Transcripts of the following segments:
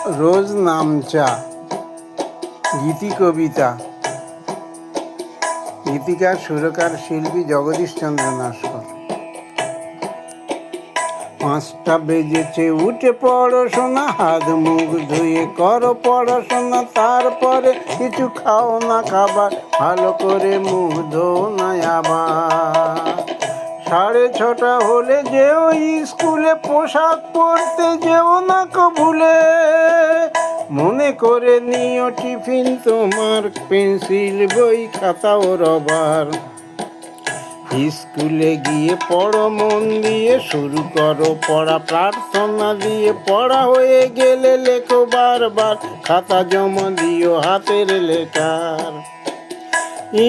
রোজ নামচা গীতি কবিতা, গীতিকার সুরকার শিল্পী জগদীশচন্দ্র নস্কর। 5টা বেজেছে, উঠে পড়াশোনা, হাত মুখ ধুয়ে করো পড়াশোনা, তারপরে কিছু খাও না খাবার, ভালো করে মুখ ধোও না আবার। 6:30 হলে যেও স্কুলে, পোশাক পরতে যেও না কো ভুলে, মনে করে নিও টিফিন তোমার, পেন্সিল বই খাতা ও রবার। স্কুলে গিয়ে পড়ো মন দিয়ে, শুরু করো পড়া প্রার্থনা দিয়ে, পড়া হয়ে গেলে লেখো বারবার, খাতা জমা দিও হাতের লেখার।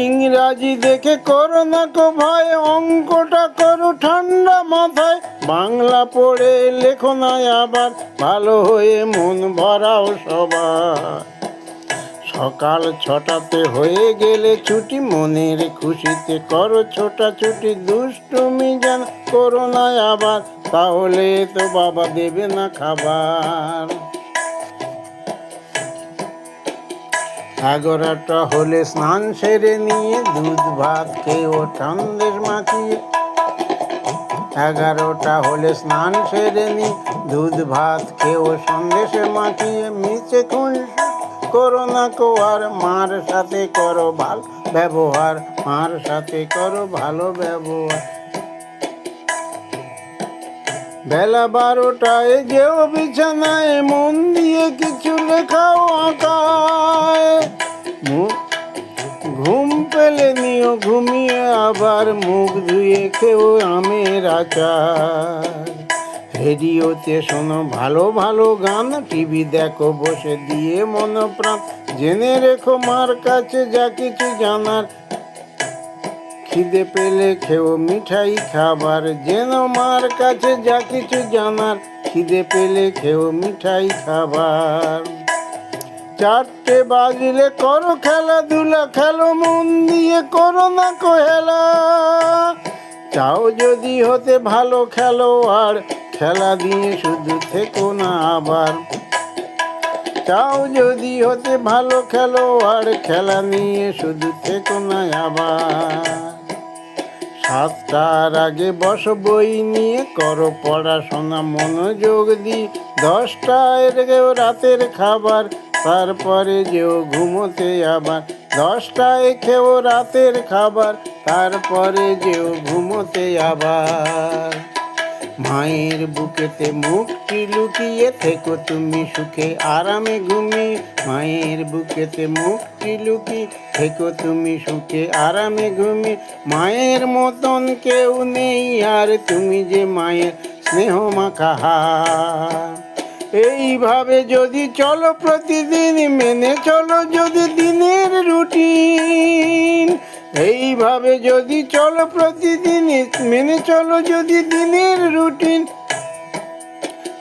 ইংরাজি দেখে করো না কো ভয়, অঙ্কটা করো ঠান্ডা মাথায়, বাংলা পড়ে লেখো না আবার, ভালো হয়ে মন ভরাও সবার। সকাল 6টাতে হয়ে গেলে ছুটি, মনের খুশিতে করো ছোটাছুটি, দুষ্টুমি যেন করো না আবার, তাহলে তো বাবা দেবে না খাবার। 11টা হলে স্নান সেরে নিয়ে, দুধ ভাত খেয়েও সন্দেশ মাখিয়ে। 11টা হলে স্নান সেরে নিয়ে, দুধ ভাত খেয়েও সন্দেশে মাখিয়ে, মিছে খুনসুটি করো না কো আর, মার সাথে করো ভালো ব্যবহার, মার সাথে করো ভালো ব্যবহার। বেলা 12টায় যেও বিছানায়, মন দিয়ে কিছু লেখাও আঁকায়, ঘুম পেলে নিও ঘুমিয়ে আবার, মুখ ধুয়ে খেও আমের আচার। রেডিওতে শোনো ভালো ভালো গান, টিভি দেখো বসে দিয়ে মন প্রাণ, জেনে রেখো মার কাছে যা কিছু জানার, খিদে পেলে খেও মিঠাই খাবার, যেন মার কাছে যা কিছু জানার, খিদে পেলে খেও মিঠাই খাবার। 4টে বাজলে করো খেলাধুলা, খেলো মন দিয়ে করো না কো হেলা, চাও যদি হতে ভালো খেলোয়াড়, খেলা দিয়ে শুধু থেকো না আবার। চাও যদি হতে ভালো খেলোয়াড়, খেলা নিয়ে শুধু থেকো না আবার। 7টার আগে বসো বই নিয়ে, করো পড়াশোনা মনোযোগ দিয়ে, 10টায় গেও রাতের খাবার, তারপরে যেও ঘুমোতে আবার। 10টায় খেও রাতের খাবার, তারপরে যেও ঘুমোতে আবার। মায়ের বুকেতে মুখটি লুকিয়ে থেকো তুমি সুখে আরামে ঘুমিয়ে, মায়ের বুকেতে মুখটি লুকিয়ে থেকো তুমি সুখে আরামে ঘুমিয়ে, মায়ের মতন কেউ নেই আর, তুমি যে মায়ের স্নেহ মাখা হাত। এইভাবে যদি চলো প্রতিদিন, মেনে চলো যদি দিনের রুটিন, এইভাবে যদি চলো প্রতিদিন, মেনে চলো যদি দিনের রুটিন,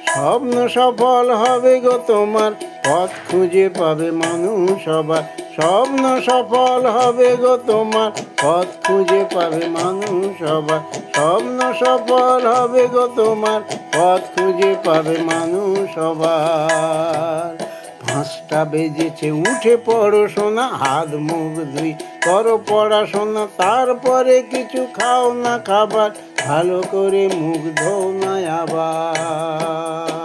স্বপ্ন সফল হবে গো তোমার, পথ খুঁজে পাবে মানুষ সবার। স্বপ্ন সফল হবে গো তোমার, পথ খুঁজে পাবে মানুষ সবার। স্বপ্ন সফল হবে গো তোমার, পথ খুঁজে পাবে মানুষ সবার। 5টা বেজেছে, উঠে পড়াশোনা, হাত মুখ ধুই করো পড়াশোনা, তারপরে কিছু খাও না খাবার, ভালো করে মুখ ধোও না আবার।